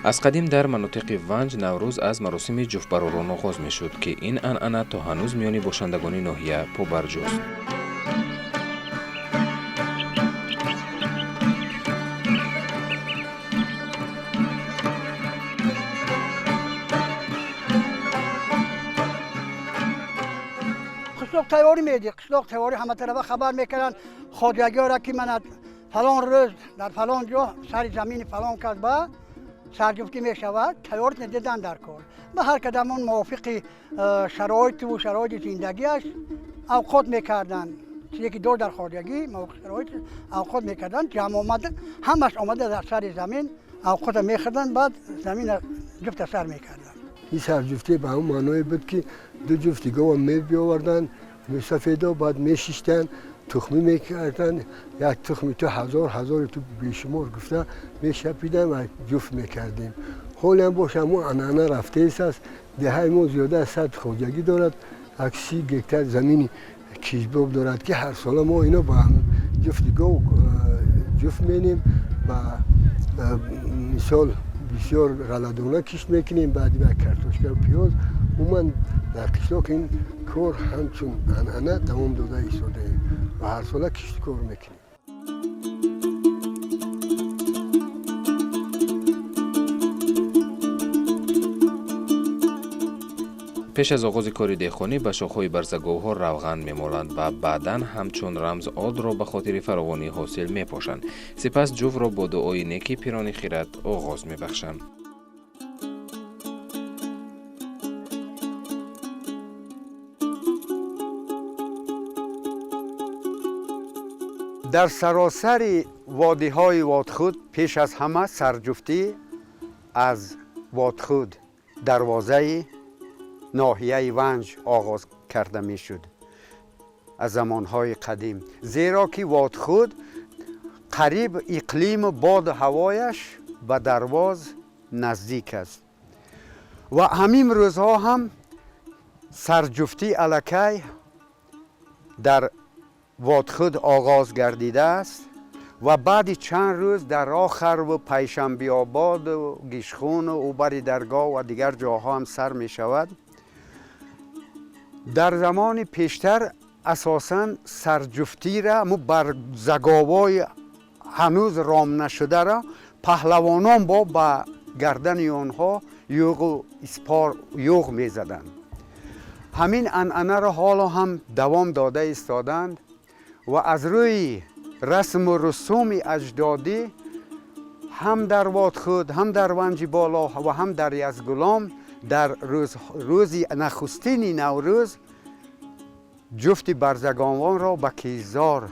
از قدیم در مناطق ونج نوروز از مراسم جفت‌براران آغاز می‌شد که این عنعنه تا هنوز میان باشندگان ناحیه پابرجاست. قشلاق تیاری میدی، قشلاق تیاری همه طرف خبر میکنن خواجگی را که من فلان روز در فلان جا سر زمین فلان کس به سرجفتی میشود، تیاری دیدن در کار. به هر کدامون موافق شرایط و شرایط زندگیش اوقات میکردن. یکی دور در خواجگی موافق شرایط اوقات میکردن، جمع آمده همش آمده در سر زمین اوقات میخوردن، بعد زمین جفت سر میکردن. این سرجفتی به اون معنای بود که دو جفتی گاو می بیاوردن، میسفیدا بعد میشیشتن، تخمی میکردن، یک تخمی تو هزار تو بیشمار گفته میشپیدن و جفت میکردیم. حالا هم باشه همون عنعنه رفته است. دهه ما زیاده از 100 خواجگی دارد، 30 گکتر زمین کیشباب دارد که هر سال ما اینا با هم جفتی گاو جفت مینیم و مثال بسیار رلدونه کشت میکنیم، بعد یک کارتوشکا و پیاز. من در قشلاق این کار همچون عنعنه دوام داده ایستاده ایم و هر ساله کشت کار میکنیم. پیش از آغاز کار دهقانی به شاخه‌های برزگاوها روغن میمالند و بعداً همچون رمز آرد را به خاطر فراوانی حاصل میپاشند. سپس جفت را با دعای نیکی پیران خیرات آغاز میبخشند. در سراسر وادی‌های وادخود پیش از همه سرجفتی از وادخود دروازه ناحیه ونج آغاز کرده می شد از زمانهای قدیم، زیرا که وادخود قریب اقلیم باد هوایش به درواز نزدیک است و همین روزها هم سرجفتی الکی در وادخود آغاز گردیده است و بعد چند روز در آخر و پیشنبی آباد و گیشخون و اوبر درگاه و دیگر جاها هم سر می شود. در زمان پیشتر اساساً سرجفتی را بر زگاوای هنوز رام نشده را پهلوانان با به گردن آنها یوغ و اسپار یوغ می زدند. همین عنعنه را حالا هم دوام داده ایستادند و از روی رسم و رسوم اجدادی هم در وادخود، هم در ونج بالا و هم در یزدگلام در روز نخستین نوروز جفت برزگانوان را به کیزار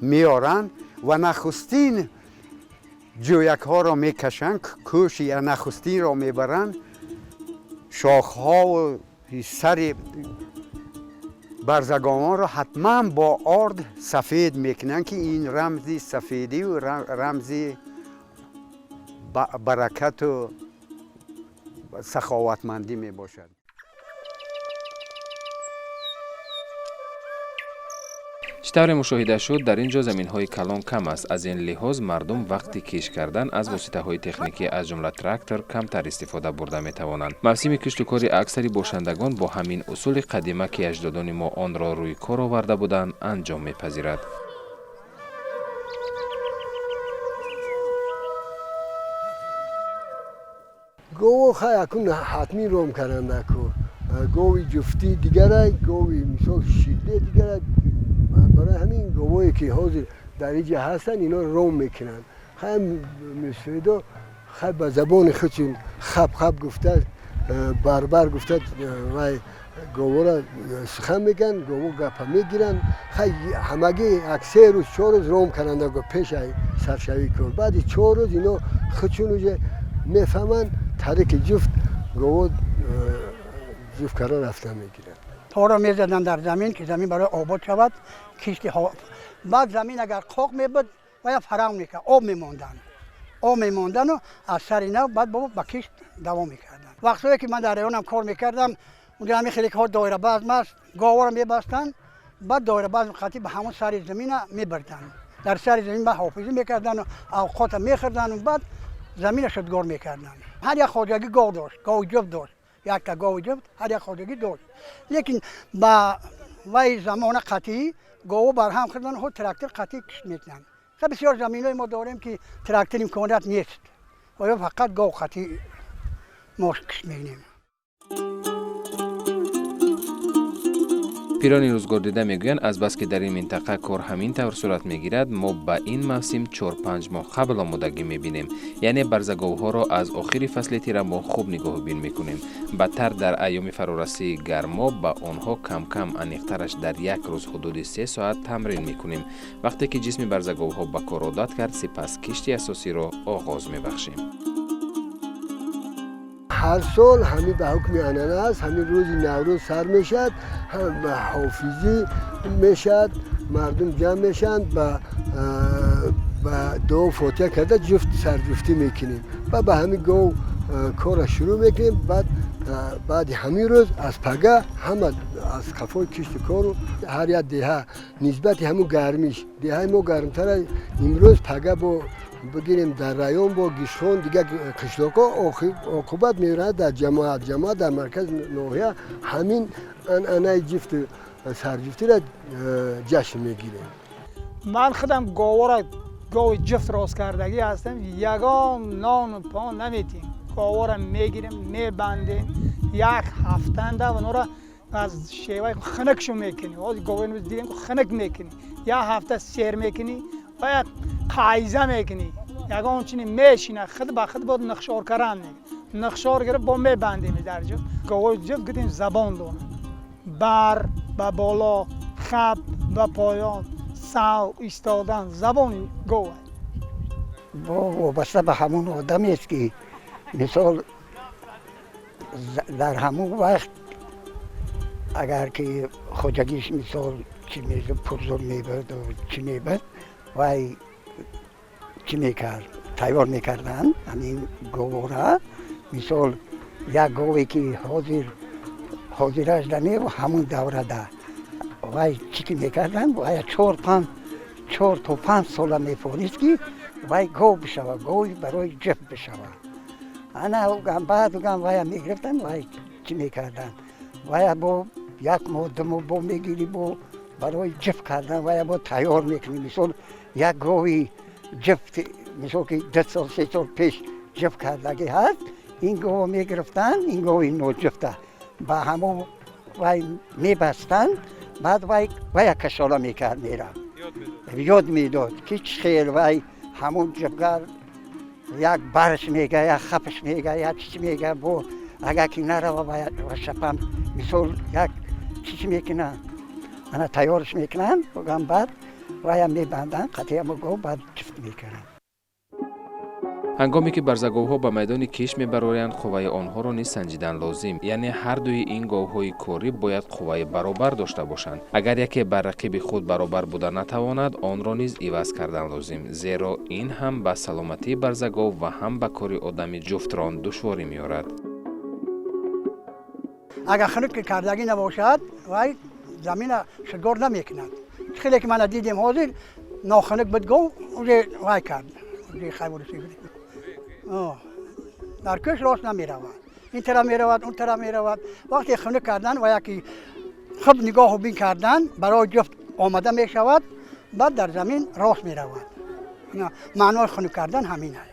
میارند و نخستین جویک ها را میکشند، کوشی نخستین را میبرند، شاخها و سر برزگانوان را حتما با آرد سفید میکنند که این رمزی سفیدی و رمزی برکت و سخاوتمندی می باشد. چطور مشاهده شد در اینجا زمین های کلان کم است. از این لحاظ مردم وقتی کشت کردن از واسطه های تکنیکی از جمله تراکتور کمتر استفاده برده می توانند. موسم کشت و کار اکثری باشندگان با همین اصول قدیمه که اجدادان ما آن را روی کار آورده بودند انجام می پذیرد. گاو خیلی اکنون حتمی روم کردن کار. گاوی جفتی دیگره، گاوی مثال شیده دیگره. برای همین گاوایی که حاضر در اینجا هستن اینا روم میکنن. خیلی مسفیدا خیلی به زبان خودشون خب گفته، بربر گفته و گاوا را سخن میگن، گاوا گپ میگیرن. خیلی همگی اکثر روز 4 روز روم کردن پیش سرشوی کار. بعد 4 روز اینا خودشون رو میفهمن طریق جفت گاوا جفت کارا رفتن میگیرن. پا را میزدن در زمین که زمین برای آباد شود، کشتی ها. بعد زمین اگر قاق میبود باید فرام میکرد، آب میماندن و از سر اینا بعد با کشت دوام میکردن. وقتی که من در ایرانم کار میکردم اونجا همین خیلی ها دایره بزم است، گاوا را میبستن، بعد دایره بزم خطی به همون سر زمین میبردن. در سر زمین به حافظی میکردن و اوقات میخوردن و بعد زمینش ادگار میکردن. هر یک خواجگی گاو داشت، گاو جفت داشت، یک تا گاو جفت هر یک خواجگی داشت. لیکن با وای زمان قطعی گاو بر هم خدن خود تراکتور قطعی کش میکنن. خب بسیار زمینای ما داریم که تراکتور امکانات نیست و فقط گاو قطعی ما کش میکنیم. پیرانی روزگار دیده میگویند از بس که در این منطقه کار همین طور صورت میگیرد ما به این موسم 4-5 ماه قبل آمادگی میبینیم، یعنی برزگاوها را از آخر فصل تیر ما خوب نگاه بین میکنیم. بدتر در ایام فرارسی گرما به آنها کم کم انیقترش در یک روز حدود 3 ساعت تمرین میکنیم. وقتی که جسم برزگاوها به کار عادت کرد سپس کشتی اساسی را آغاز میبخشیم. هر سال همین به حکم اناناس همین روز نوروز سر میشد، هم به حافظی میشد، مردم جمع میشند و دو فوتیا کرده جفت سرجفتی میکنیم و به همین گاو کار شروع میکنیم. بعد همین روز از پگه همه از قفای کشت کارو هر یک دیه نسبت همون گرمیش دیه ما گرمتر امروز پگه با بگیریم در رایون با گیشخون دیگه قشلاقا عاقبت میرد در جماعت در مرکز ناحیه همین انای جفت سرجفتی را جشن میگیریم. من خودم گاو جفت راست کردگی هستم، یگان نان پان نمیتیم. گاوا را میگیریم میبندیم یک هفتنده و نورا از شیوه خنکشو میکنی. از گاوی رو دیدیم که خنک میکنی، یک هفته سیر میکنی و یک قایزه میکنی. یگان چنین میشینه خود به خود باید نخشار کردن میگه. نخشار گرفت با میبندیم در جا. گاوی جفت گفتیم زبان دونه. بر به بالا، خب به پایان، سو ایستادن زبان گاوه. وابسته به همون آدمی است که مثال در همون وقت اگر که خواجگیش مثال چی میزد پرزور میبرد و چی میبرد وای چی میکرد تیار میکردن همین گاو را. مثال یک گاوی که حاضرش دنی و همون دوره ده وای چی میکردن وای 4 تا 5 ساله میفونید که وای گاو بشوه، گاوی برای جفت بشوه. انا بعد وای میگرفتن وای چی میکردن وای با یک ماه 2 ماه با میگیری با برای جفت کردن وای با تیار میکنی. مثال یک گاوی جفت مثال که 2 سال 3 سال پیش جفت کردگی هست این گاو میگرفتن این گاوی نو جفته با همون وای میبستن. بعد وای کشاله میکرد میره یاد میداد که خیل وای همون جفگر یک برش میگه یک خفش میگه یک چیزی میگه با اگر که نره و شپم مثال یک چیزی میکنن انا تیارش میکنن بگم بعد وای میبندن قطعی همو گو بعد جفت میکنن. هنگامی که برزگاوها به میدان کش میبرایند قوه آنها را نیز سنجیدن لازم، یعنی هر دوی این گاوهای کاری باید قوه برابر داشته باشند. اگر یکی بر رقیب خود برابر بوده نتواند آن را نیز عوض کردن لازم، زیرا این هم به سلامتی برزگاو و هم به کار آدمی جفت را دشواری میارد. اگر خنک کردگی نباشد وای زمین شدگار نمیکند. خیلی که من دیدیم حاضر ناخنک بود گاو وای کرد خیلی رسید در کش راست نمی رود، این طرف می رود اون طرف می رود. وقتی خنک کردن و یکی خب نگاه و بین کردن برای جفت آمده می شود بعد در زمین راست می رود. معنای خنک کردن همین است.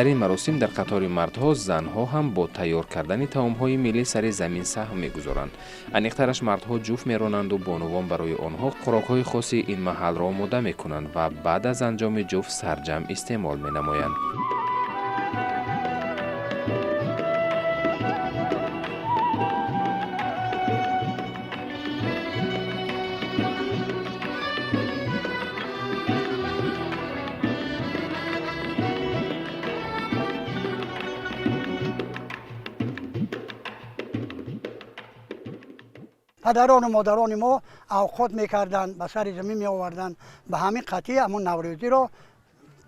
در این مراسم در قطار مردها زنها هم با تیار کردن طعام‌های ملی سر زمین سهم می‌گذارند. انیق‌ترش مردها جوف می‌رانند و بانوان برای آنها خوراک‌های خاصی این محل را آماده می‌کنند و بعد از انجام جوف سرجم استعمال می‌نمایند. پدران و مادران ما اوقات میکردن، به سر زمین می آوردن، به همین قطعی همون نوروزی رو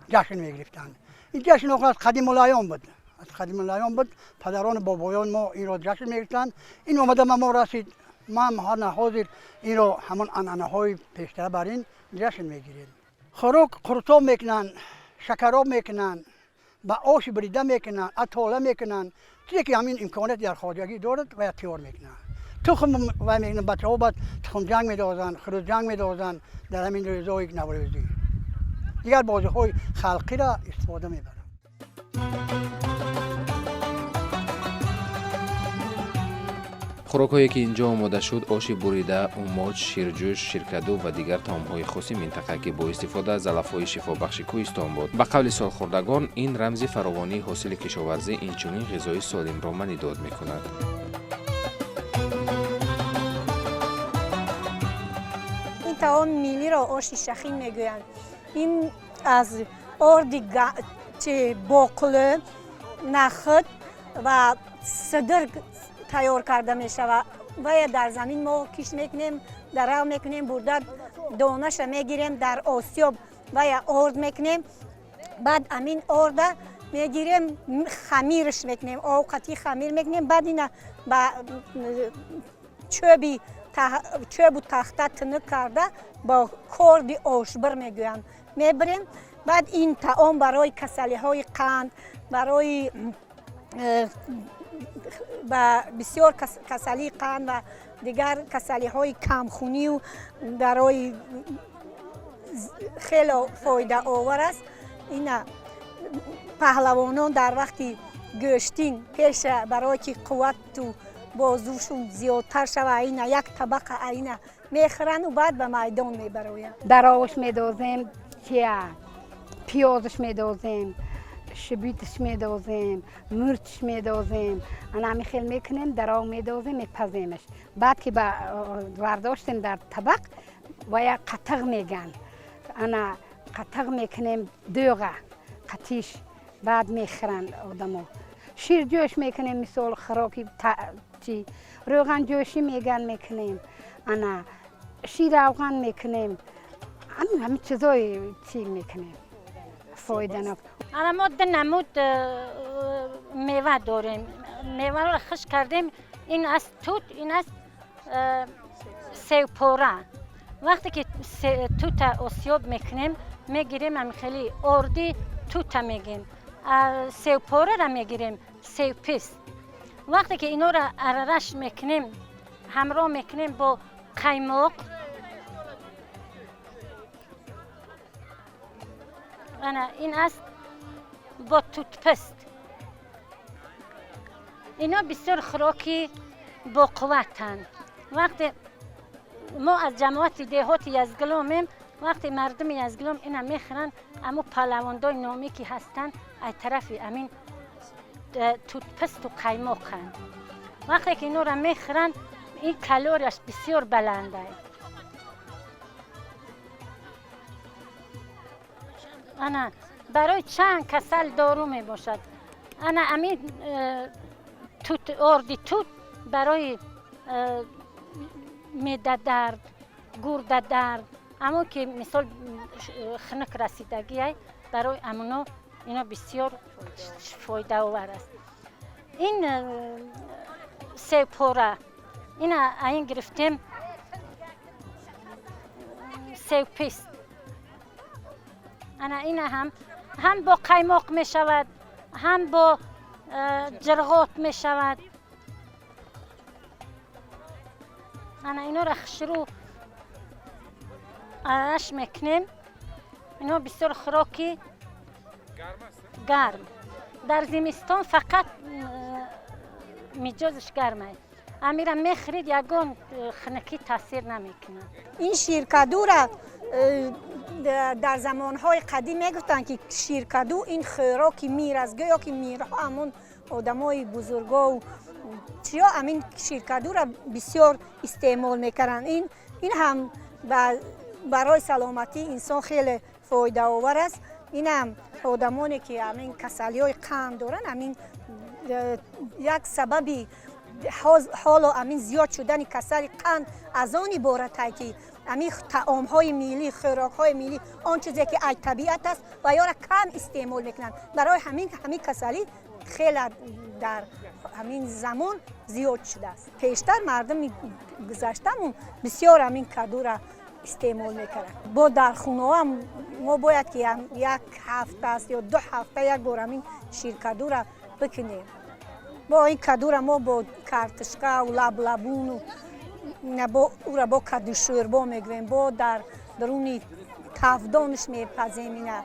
جشن میگرفتند. این جشن از قدیم الایام بود. از قدیم الایام بود. پدران و بابایان ما این رو جشن میگرفتند. این اومده ما رسید. ما هم حاضر این رو همون عنعنه های پیشتر بر این جشن میگیریم. خوراک قرصاب میکنن، شکراب میکنن، با آش بریده میکنن، اتاله میکنن. چیزی که همین امکانات در خواجگی دارد و تیار میکنن. تخم و میگن بچه ها باید تخم جنگ میدازن، خروج جنگ میدازن در همین روزهای نوروزی. دیگر بازی های خلقی را استفاده میبرن. خوراک‌هایی که اینجا آماده شد آش بریده، اوماج، شیرجوش، شیرکدو و دیگر طعام‌های خاص منطقه که با استفاده از علف‌های شفابخش کوهستان بود. به قول سالخوردگان این رمز فراوانی حاصل کشاورزی اینچنین غذای سالم را منداد می‌کند. این طعام ملی را آش شخیم میگویند. این از آرد باقلا، نخود و صدر تیار کرده می شود و در زمین ما کش میکنیم، درو میکنیم، برده دانش میگیریم، در آسیاب و آرد میکنیم. بعد امین آرد میگیریم، خمیرش میکنیم، اوقاتی خمیر میکنیم. بعد اینا با چوب و تخته تنک کرده با کردی آشبر میگویند میبریم. بعد این طعام برای کسلی های قند، برای بسیار کسلی قند و دیگر کسلی های کمخونی و برای خیلی فایده آور است. این پهلوانان در وقتی گشتین پیش برای که قوت و بازوشون زیادتر شوه این یک طبق اینا میخرن و بعد به میدان میبروین. در آش میدازیم، پیازش میدازیم، شبیتش میدازیم، مرچش میدازیم، انا خیلی میکنیم، در آب میدازیم، میپزیمش. بعد که برداشتیم در طبق و یک قطق میگن، انا قطق میکنیم دوغه قطیش، بعد میخرن آدمو. شیر جوش میکنیم، مثال خراکی روغن جوشی میکنیم، انا شیر روغن میکنیم، همه چیزای میکنیم. فایده نک. انا ما نمود میوه داریم، میوه رو خشک کردیم. این از توت، این از سیوپوره. وقتی که توت آسیاب میکنیم میگیریم، هم خیلی اردی توت میگیم، سیوپوره را میگیریم، سیوپیست. وقتی که اینو را اررش میکنیم، همراه میکنیم با قیماق، این است با توت پست. اینا بسیار خوراکی با قوتن. وقتی ما از جماعت دهات یزگلومیم، وقتی مردم یزگلوم اینا میخرن، اما پهلواندای نامی که هستن از طرف امین توت پست و قیماقن. وقتی که اینو را میخرن، این کالریش بسیار بلنده. انا برای چند کسل دارو می باشد. انا امین توت اردی توت برای معده درد، گرده درد، اما که مثال خنک رسیدگی برای امونو اینا بسیار فایده آور است. این سیوپوره اینا این گرفتیم، سیوپیست. انا این هم با قیماق می شود، هم با جرغات می شود. انا اینو را خشرو ارش میکنیم. اینا بسیار خوراکی گرم. در زمستان فقط میجازش گرمه. امیرا میخرید یگان خنکی تاثیر نمیکنه. این شیرکدو را در زمانهای قدیم میگفتن که شیرکدو این خوراکی میر است، گویا که میرها همون آدمای بزرگا و چیا همین شیرکدو را بسیار استعمال میکنن. این هم برای سلامتی انسان خیلی فایده آور است. این هم آدمانی که همین کسلی های قند دارن، همین یک سببی حالا همین زیاد شدن کسل قند از آن عبارت است که همین طعام های میلی، خوراک های میلی، آن چیزی که از طبیعت است و یا را کم استعمال میکنن. برای همین کسلی خیلی در همین زمان زیاد شده است. پیشتر مردم گذشتمون بسیار همین کدو را استعمال میکنن. با در خونه هم ما باید که یک هفته است یا 2 هفته یک بار همین شیرکدو را بکنیم. با این کدو را ما با کارتشکه و لبلبون و او را با کدو شوربا میگویم، با در درون کافدانش میپزیم. اینه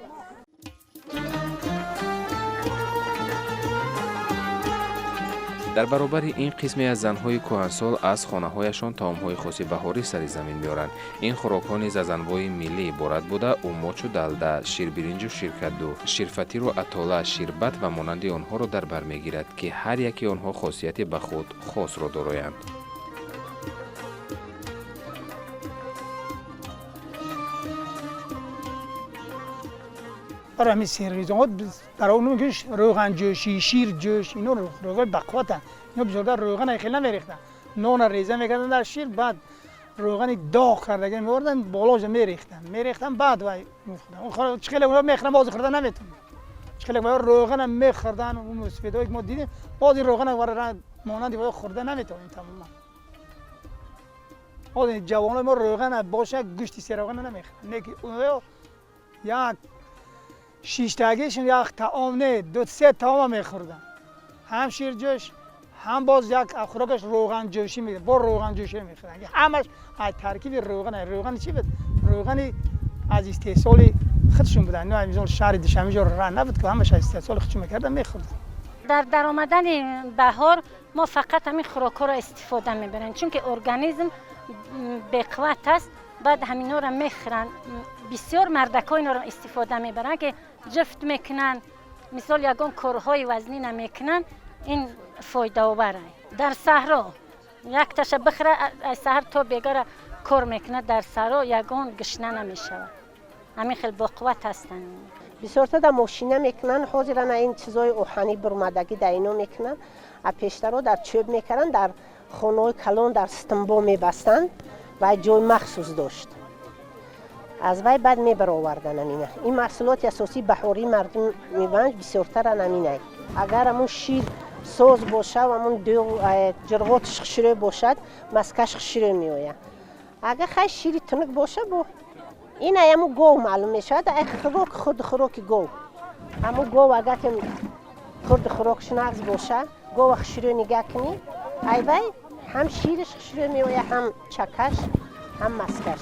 در برابر این قسمی از زنهای کهنسال از خانه‌هایشان طعام‌های خاص بهاری سر زمین می‌آورند. این خوراک‌ها نیز از انواع میلی عبارت بوده: اوماچ و دلده، شیربرنج و شیرکدو، شیرفتیر و اتاله، شیربت و مانند آنها را در بر می‌گیرد که هر یکی آنها خاصیت به خود خاص را دارند. برای همین سرریزات برای اون میگوش روغن جوشی، شیر جوش، اینا روغن بقواتن. اینا بزرگتر روغن خیلی نمیریختن. نون ریزه میکردن در شیر، بعد روغن داغ کردگی میوردن بالاش میریختن بعد وای میخوردن. اون چخیل اونا میخورن باز خوردن نمیتونن. چخیل اونا روغن میخوردن، اون مصیبتایی که ما دیدیم باز روغن وارد مانند وای خوردن نمیتونن تماما. باز جوانای ما روغن باشه گوشت سیروغن نمیخورن. اون یک 6 تاگیشون یک طعام نه 2-3 طعام میخوردن. هم شیر جوش، هم باز یک خوراکش روغن جوشی میده، با روغن جوشی میخورن. همش از ترکیب روغن چی بود؟ روغن از استحصال خودشون بودن. نه مثلا شهر دشمیجا راه نبود که همش از استحصال خودشون میکردن میخوردن. در آمدن بهار ما فقط همین خوراک‌ها را استفاده میبرن، چون که ارگانیسم به قوت است. بعد همینا را میخورن. بسیار مردکا اینا را استفاده میبرن که جفت میکنن، مثال یگان کارهای وزنی نمیکنن. این فایده آوره. در صحرا یک تشه بخره از سحر تا بیگره کار میکنه، در صحرا یگان گشنه نمیشود. همین خیلی با قوت هستن. بسیار تا در ماشینه میکنن، حاضرن این چیزای اوحانی برمدگی در اینو میکنن. از پیشترها در چوب میکنن، در خانه‌های کلان در ستنبا میبستن و جای مخصوص داشت. از وی بعد میبر آوردن اینه. این محصولات اساسی بهاری مردم میبرن بسیارتر نمینه. اگر همون شیر سوز باشه و همون جرغاتش خشره باشد، مسکش خشره میآید. اگر خیلی شیری تنک باشه با این همون گو معلوم میشد. خوراک خود خوراک گو. همون گو اگر که خود خوراکش نغز باشه، گو خشره نگاه کنی، ای وی هم شیرش خشره میآید، هم چکش، هم مسکش.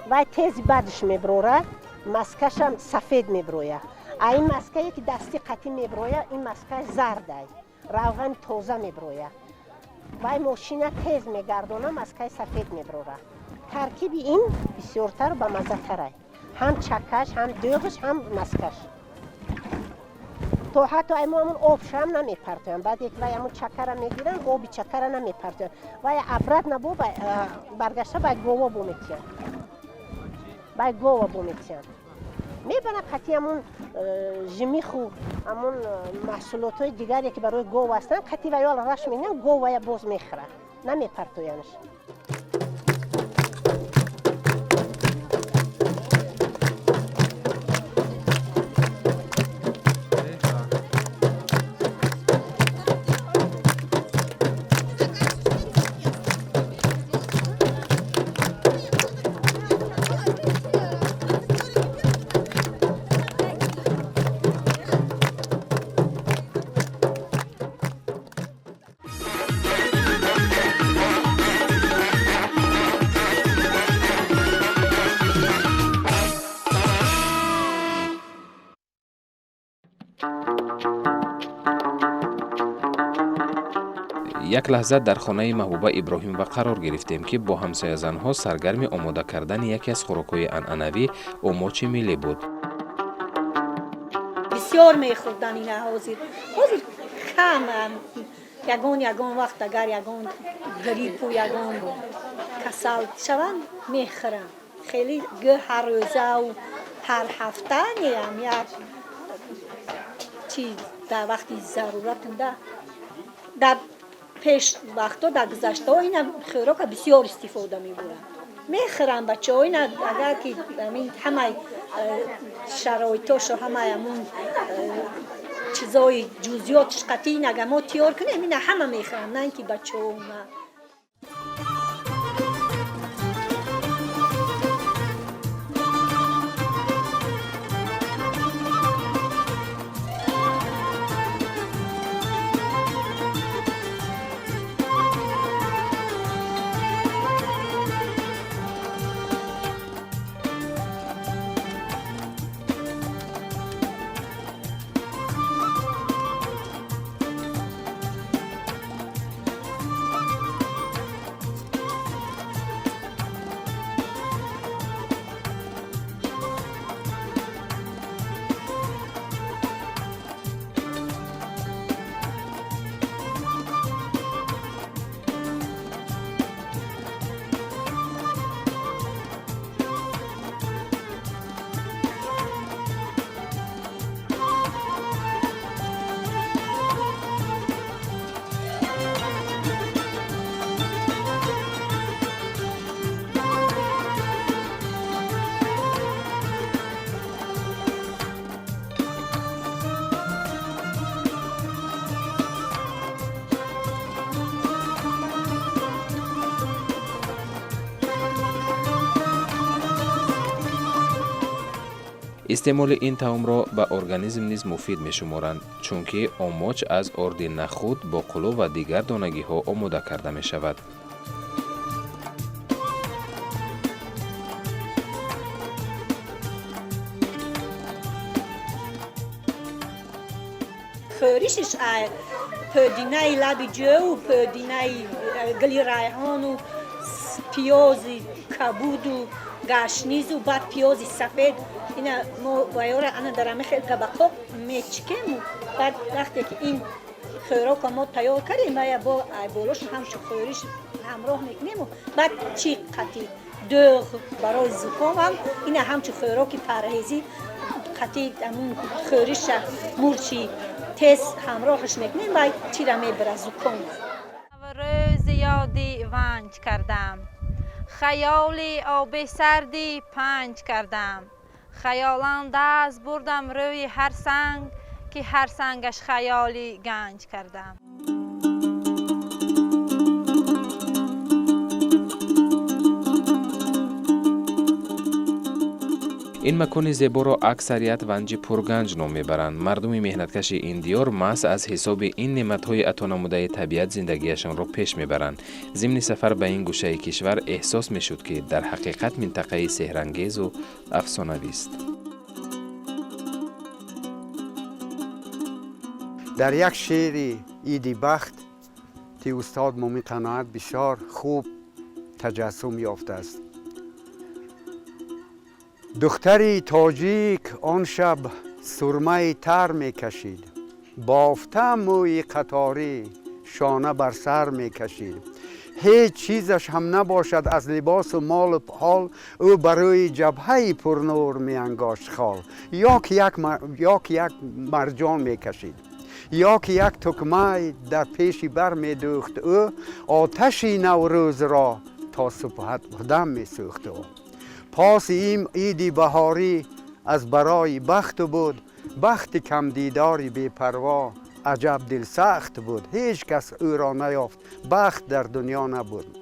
وای تیزی بعدش میبروره، مسکش هم سفید میبرویه. این مسکه که دستی قطی میبرویه، این مسکه زرده، روغن تازه میبرویه. وای ماشینه تیز میگردونه، مسکه سفید میبروره. ترکیب این بسیارتر و مزه تره. هم چکش، هم دوغش، هم مسکش. تو حتی ایمو همون آبش هم نمیپرتوین. بعد یک وای همون چکر هم میگیرن، آبی چکر هم نمیپرتوین. وای عبرت نبو برگشته باید گوه بومیتین. باید گوه بومیتین. میبنه قطعی همون جمیخ و همون محصولات های دیگری که برای گوه هستن، قطعی ویال رش میگن، گوه باز میخوره. نمیپرتوینش. یک لحظه در خانه محبوبه ابراهیم و قرار گرفتیم که با همسایه زنها سرگرم آماده کردن یکی از خوراک‌های عنعنوی اوماچ ملی بود. بسیار میخوردن این حاضر کم یگان وقت اگر یگان گریپ و یگان کسل شوند میخورن. خیلی هر روزه و هر هفته نیم یک چیز در وقتی ضرورت در پیش وقتا در گذشته ها این خوراک بسیار استفاده میبرن. میخورن بچه ها این اگر که همه شرایطاش و همه همون چیزای جزئیاتش قطعی نگه ما تیار کنیم این همه میخورن نه اینکه بچه ها نه. استعمال این طعام را به ارگانیسم نیز مفید می شمارند چون که اوماچ از ارد نخود، باقلا و دیگر دانگی ها آماده کرده می شود. خوریشش پودینه لب جو و پودینه گلی ریحان و پیاز کبود و گشنیز و بعد پیاز سفید اینا ما وایورا انا درامه خیلی کباب میچکیم و بعد وقتی که این خوراک ما تیار کردیم ما با بولوش همش خوریش همراه میکنیم و بعد چی قطعی دوغ برای زکام هم اینا همش خوراک پرهیزی قطعی همون خوریش مرچی تیز همراهش میکنیم بعد چی را میبره زکام. روز یادی ونج کردم خیالی آب سردی پنج کردم خیالان دست بردم روی هر سنگ که هر سنگش خیالی گنج کردم. این مکان زیبا را اکثریت ونج پرگنج نام میبرند. مردم مهنتکش این دیار محض از حساب این نعمت‌های عطا نموده طبیعت زندگیشان را پیش میبرند. ضمن سفر به این گوشه کشور احساس میشد که در حقیقت منطقه سحرانگیز و افسانه‌ای است. در یک شعر ایدی بخت که استاد مومن قناعت بسیار خوب تجسم یافته است. دختری تاجیک آن شب سرمه تر می کشید بافته موی قطاری شانه بر سر می کشید هیچ چیزش هم نباشد از لباس و مال و حال او برای جبهه پرنور می انگاشت خال یا که یک مرجان می کشید یا که یک تکمه در پیشی بر می دوخت او آتشی نوروز را تا صبح دم می سوخت او پاس این ایدی بهاری از برای بخت بود بخت کم دیداری بی پروا عجب دل سخت بود هیچ کس او را نیافت بخت در دنیا نبود.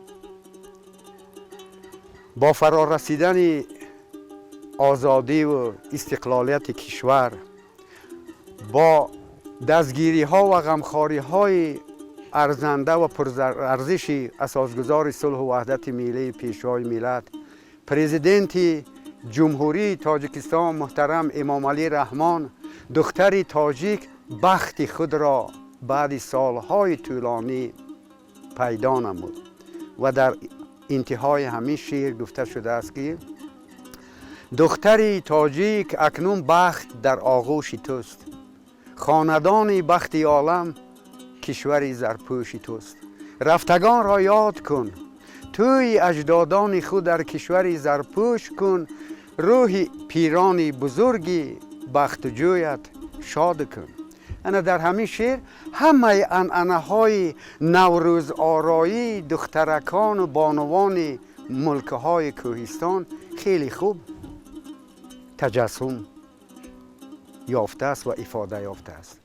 با فرا رسیدن آزادی و استقلالیت کشور با دستگیری ها و غمخواری های ارزنده و پرارزش اساسگزار صلح و وحدت ملی پیشوای ملت پرزیدنت جمهوری تاجیکستان محترم امام علی رحمان دختر تاجیک بخت خود را بعد سالهای طولانی پیدا نمود. و در انتهای همین شعر گفته شده است که دختری تاجیک اکنون بخت در آغوش توست، خاندان بخت عالم کشوری زرپوش توست. رفتگان را یاد کن، توی اجدادان خود در کشوری زرپوش کن، روح پیرانی بزرگی بخت جویت شاد کن. انا در همین شعر همه انعنه های نوروز آرایی دخترکان و بانوان ملکه های کوهستان خیلی خوب تجسم یافته است و افاده یافته است.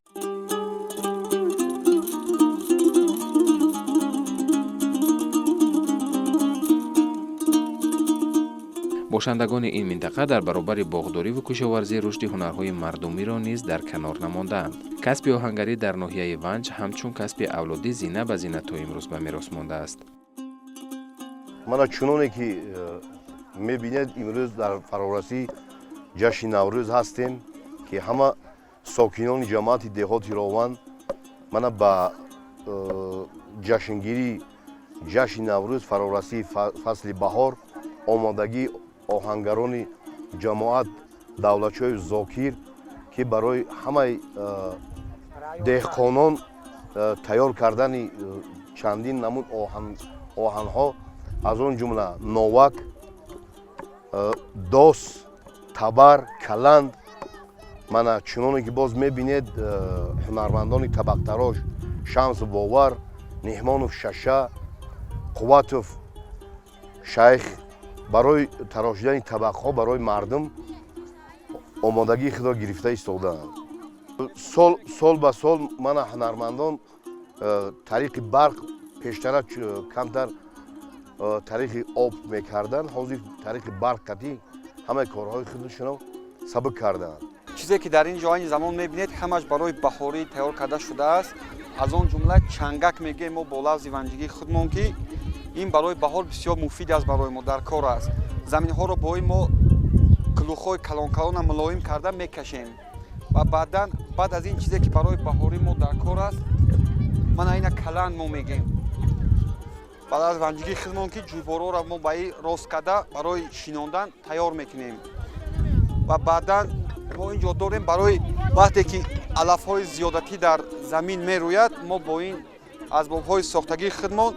باشندگان این منطقه در برابر باغداری و کشاورزی رشد هنرهای مردمی را نیز در کنار نماندند. کسب آهنگری در ناحیه ونج همچون کسب اولادی زینه به زینه تا امروز به میراث مانده است. مانا چنانه که میبینید امروز در فرارسی جشن نوروز هستیم که همه ساکنان جماعت دهات راون مانا با جشنگیری جشن نوروز فرارسی فصل بهار آمادگی آهنگران جماعت دولتچوی زاکیر که برای همه دهقانان تیار کردن چندین نمود آهنها از اون جمله نوک، داس، تبر، کلند. من چنانه که باز میبینید هنرمندان طبق تراش شمس باور، نهمانوف ششه، قوتوف شیخ برای تراشیدن طبقها برای مردم آمادگی خود را گرفته ایستادند. سال به سال من هنرمندان طریق برق پیشتر کمتر طریق آب میکردن، حاضر طریق برق کتی همه کارهای خودشون سبک کردند. چیزی که در این جای زمان میبینید همش برای بهاری تیار کرده شده است. از آن جمله چنگک میگه ما با لفظ ونجگی خودمون که این برای بهار بسیار مفید است، برای ما در کار است. زمین ها رو با ما کلوخای کلان کلان ملایم کرده میکشیم و بعد از این چیزی که برای بهاری ما در کار است من اینا کلند ما میگیم. بعد از ونجگی خودمون که جویبارا را ما با این راست کرده برای شیناندن تیار میکنیم و بعدا ما اینجا داریم برای وقتی که علف های زیادتی در زمین میروید ما با این اسباب های ساختگی خودمون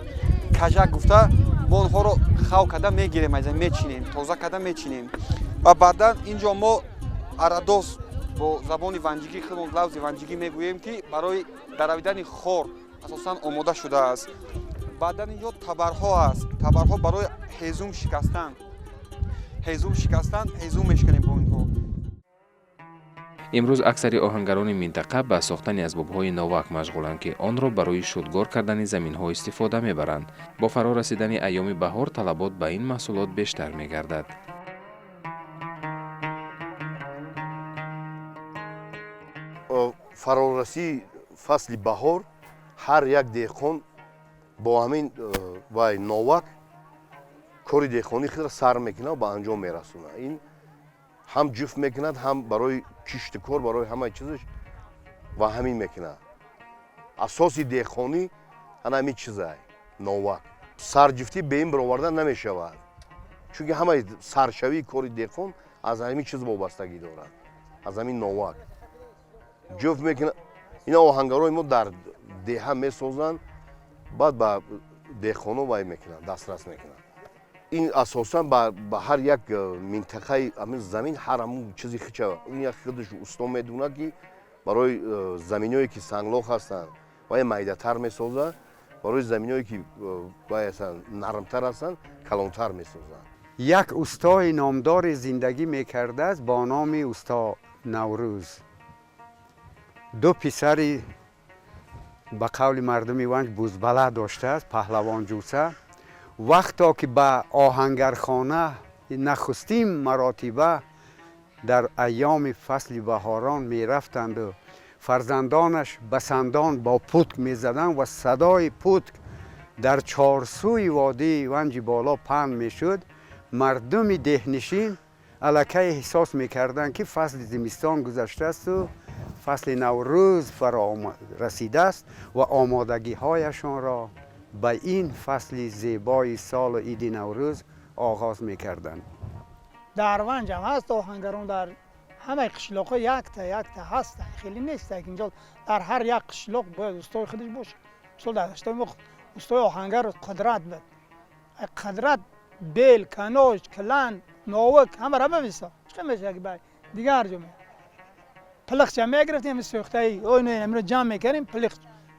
کجک گفته ما اونها رو خو کرده میگیریم، از میچینیم، تازه کرده میچینیم و بعدا اینجا ما ارداس با زبان ونجگی خودمون لفظ ونجگی میگوییم که برای درویدن خور اساسا آماده شده است. بعدا اینجا تبرها است، تبرها برای هیزم شکستن هیزم میشکنیم با اینها. امروز اکثر آهنگران منطقه به ساختن اسباب‌های نوک مشغولند که آن را برای شدگار کردن زمین‌ها استفاده می‌برند. با فرا رسیدن ایام بهار طلبات به این محصولات بیشتر می‌گردد. فرارسی فصل بهار هر یک دهقان با همین وای نوک کاری دهقانی خود را سر میکنه و به انجام میرسونه. این هم جفت میکند هم برای کشت کار برای همه چیزش و همین میکنه. اساس دهقانی همین چیزه نوک. سرجفتی به این برآوردن نمیشود چون همه سرشوی کاری دهقان از همین چیز وابستگی دارد، از همین نوک جفت میکنه. اینا آهنگرای ما در ده میسازند بعد به دهقانا وای میکنن دسترس میکنن. این اساسا به هر یک منطقه همین زمین هر همون چیزی خیچه این یک خودش استا میدونه که برای زمینایی که سنگلاخ هستن وای میده‌تر میسازن، برای زمینایی که وای نرمتر هستن کلانتر میسازن. یک استای نامدار زندگی میکرده است با نام استا نوروز. دو پسری به قول مردمی ونج بوزبله داشته است، پهلوان جوسه. وقتا که به آهنگرخانه نخستین مراتبه در ایام فصل بهاران می رفتند و فرزندانش بسندان با پتک می زدند و صدای پتک در چارسوی وادی ونج بالا پهن می شد. مردم دهنشین الکی احساس می کردند که فصل زمستان گذشته است و فصل نوروز فرا رسیده است و آمادگی هایشان را به این فصل زیبای سال عید نوروز آغاز میکردند. در ونج هم هست آهنگران، در همه قشلاق یک تا هست، خیلی نیست که اینجا در هر یک قشلاق باید استای خودش باشه. مثلا در استای ما استای آهنگر قدرت بود، قدرت بیل، کناج، کلند، ناوک همه را بمیسا چه میشه که باید دیگه هر جا میاد پلخ چه میگرفتیم همین سوخته ای اوی نه امروز جمع میکردیم پلخ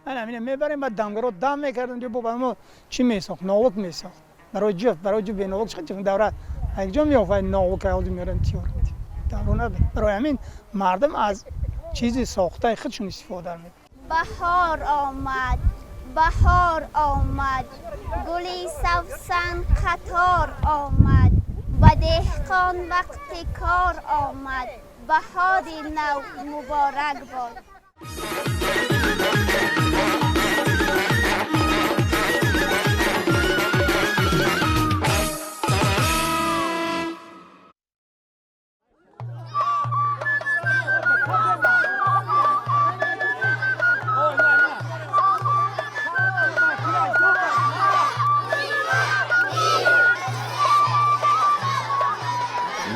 من همینه میبریم بعد دمگرا دم میکردن دیگه بابا ما چی میساخت ناوک میساخت برای جفت به ناوک چقدر دوره یک جا میافت ناوک اول میارن تیار میدیم دورونه برای همین مردم از چیزی ساخته خودشون استفاده میکنن. بهار آمد، بهار آمد، گلی سوسن قطار آمد، و دهقان وقت کار آمد، بهار نو مبارک باد.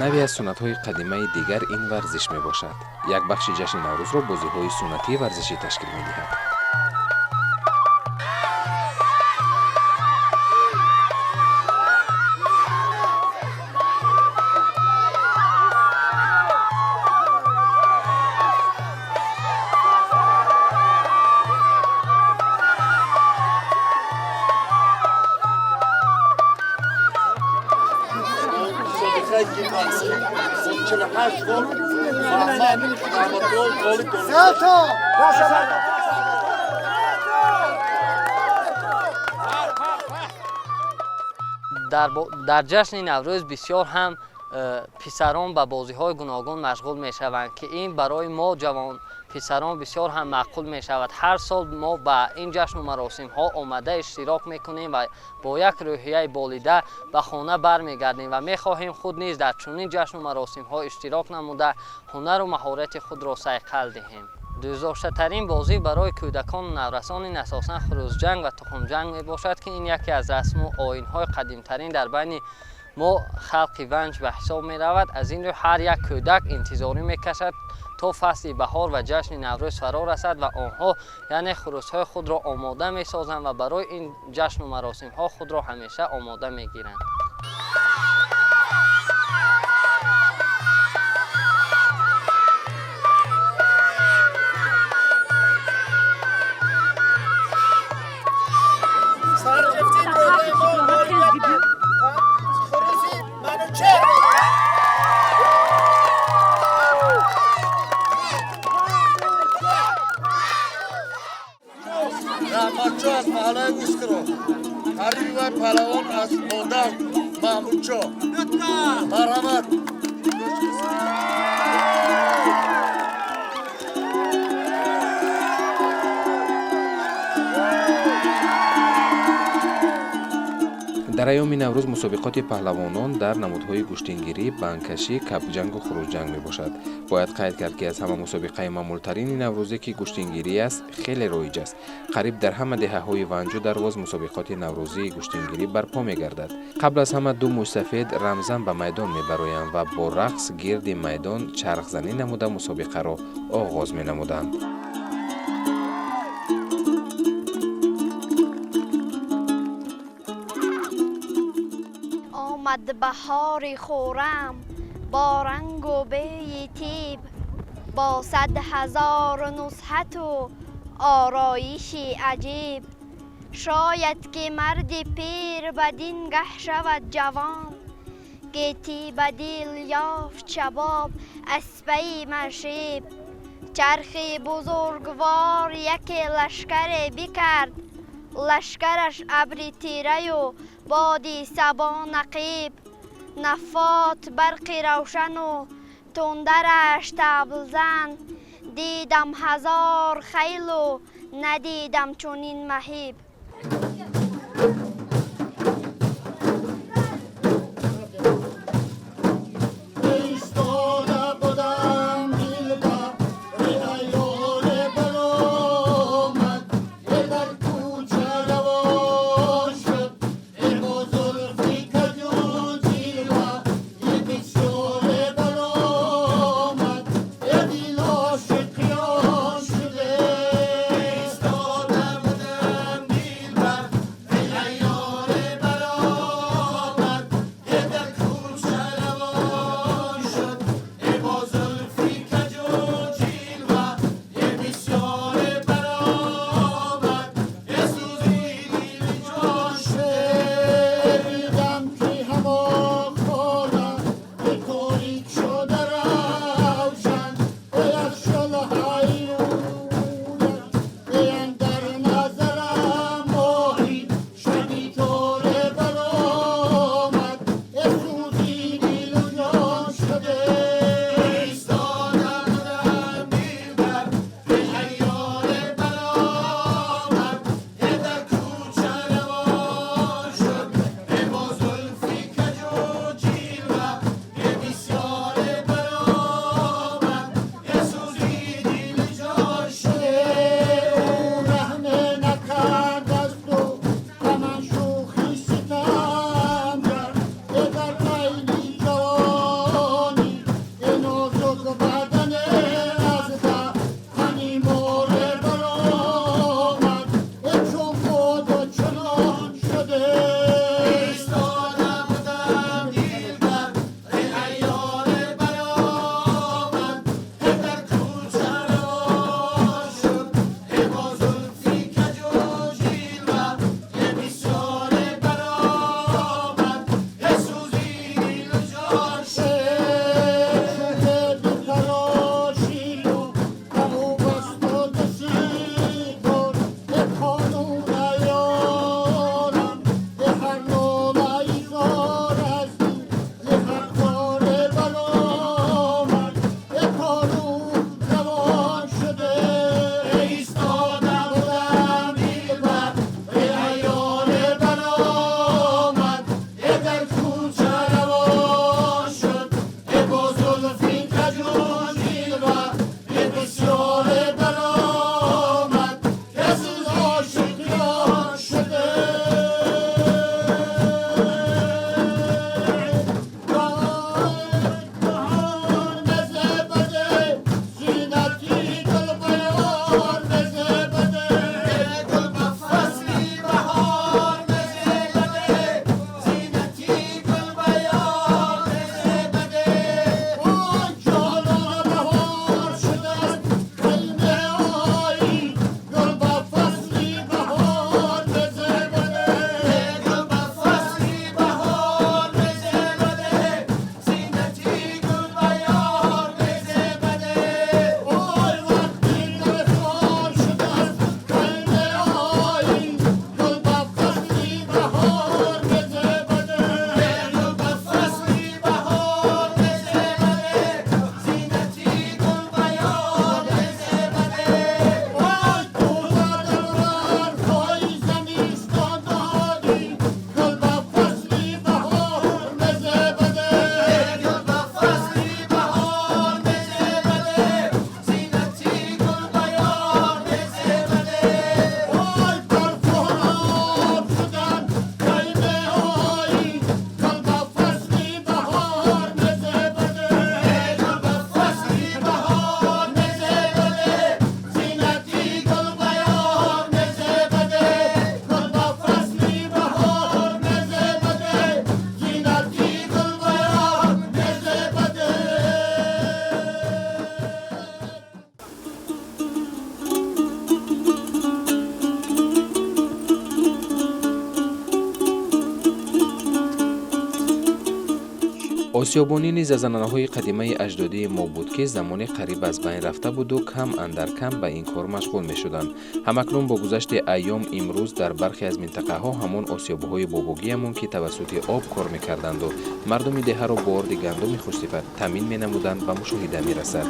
نوی از سنت‌های قدیمی دیگر این ورزش می‌باشد. یک بخش جشن نوروز را بازی‌های سنتی ورزشی تشکیل می‌دهد. در جشن نوروز بسیار هم پسران به بازی‌های گوناگون مشغول می‌شوند که این برای ما جوان پسران بسیار هم معقول می‌شود. هر سال ما به این جشن و مراسم‌ها آمده اشتراک می‌کنیم و با یک روحیه بالیده به خانه برمیگردیم و می‌خواهیم خود نیز در چنین جشن و مراسم‌ها اشتراک نموده هنر و مهارت خود را صیقل دهیم. دوزداشته‌ترین بازی برای کودکان و نورسان این اساساً خروس جنگ و تخم جنگ میباشد که این یکی از رسم و آیین‌های قدیمترین در بین ما خلق ونج به حساب می رود. از این رو هر یک کودک انتظاری میکشد تا فصل بهار و جشن نوروز فرا رسد و آنها یعنی خروس‌های خود را آماده می سازند و برای این جشن و مراسم‌ها خود را همیشه آماده می گیرند. رحمتچو از محله گوشکرو حریب و پهلوان از مادر محمودچو مرحمت در ایام نوروز مسابقات پهلوانان در نمودهای گوشتینگیری، بانکشی، کپجنگ و خروس جنگ می باشد. باید قید کرد که از همه مسابقه معمولترین نوروزی که گوشتینگیری است خیلی رایج است. قریب در همه دهه‌های ونج و درواز مسابقات نوروزی گوشتینگیری برپا می گردد. قبل از همه دو موش سفید رمزن به میدان می برآیند و با رقص گرد میدان چرخ زنی نموده مسابقه را آغاز می نمودند. آمد بهار خورم با رنگ و بوی طیب، با 100,000 نصحت و آرایش عجیب. شاید که مرد پیر بدین گه شود جوان، گیتی بدیل یافت شباب از پی مشیب. چرخ بزرگوار یک لشکر بکرد، لشکرش ابر تیره و بادی صبا نقیب. نفات برق روشن و تندرش طبل زن، دیدم 1000 خیل و ندیدم چنین مهیب. осёбонӣ низ аз анъанаҳои қадимаи аҷдодии мо буд ки замони қариб аз байн рафта буду кам андар кам ба ин кор машғул мешуданд. Ҳамакнун бо гузашти айём имрӯз дар бархе аз минтақаҳо ҳамон осёбҳои бобогиямон ки тавассути об кор мекарданду мардуми деҳаро бо орди гандуми хушсифат таъмин менамуданд ба мушоҳида мерасад.